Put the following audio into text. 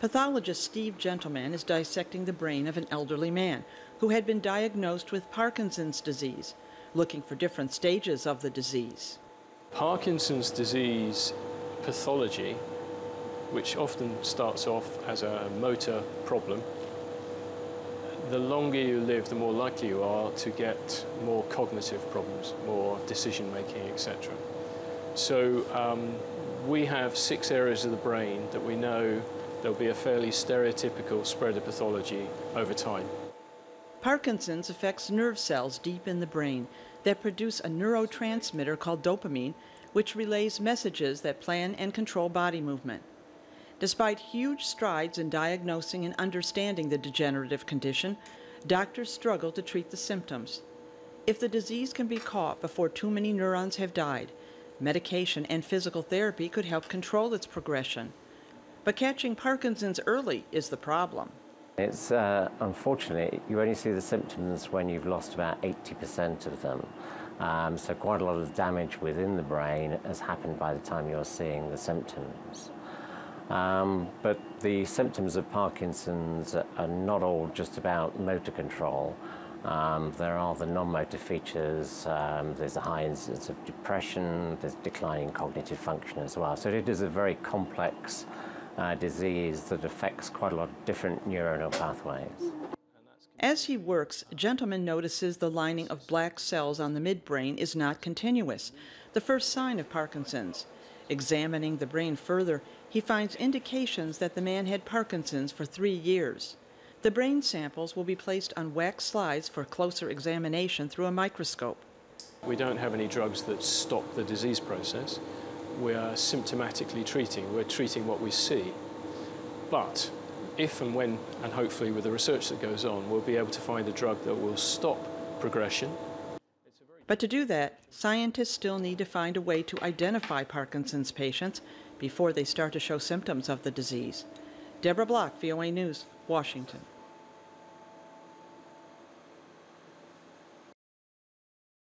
Pathologist Steve Gentleman is dissecting the brain of an elderly man who had been diagnosed with Parkinson's disease, looking for different stages of the disease. Parkinson's disease pathology, which often starts off as a motor problem, the longer you live, the more likely you are to get more cognitive problems, more decision making, etc. So we have 6 areas of the brain that we know there'll be a fairly stereotypical spread of pathology over time. Parkinson's affects nerve cells deep in the brain that produce a neurotransmitter called dopamine, which relays messages that plan and control body movement. Despite huge strides in diagnosing and understanding the degenerative condition, doctors struggle to treat the symptoms. If the disease can be caught before too many neurons have died, medication and physical therapy could help control its progression. But catching Parkinson's early is the problem. It's unfortunately, you only see the symptoms when you've lost about 80% of them. So quite a lot of damage within the brain has happened by the time you're seeing the symptoms. But the symptoms of Parkinson's are not all just about motor control. There are the non-motor features, there's a high incidence of depression, there's declining cognitive function as well. So it is a very complex disease that affects quite a lot of different neuronal pathways. As he works, Gentleman notices the lining of black cells on the midbrain is not continuous, the first sign of Parkinson's. Examining the brain further, he finds indications that the man had Parkinson's for 3 years. The brain samples will be placed on wax slides for closer examination through a microscope. We don't have any drugs that stop the disease process. We are symptomatically treating. We're treating what we see. But if and when, and hopefully with the research that goes on, we'll be able to find a drug that will stop progression. But to do that, scientists still need to find a way to identify Parkinson's patients before they start to show symptoms of the disease. Deborah, VOA News, Washington.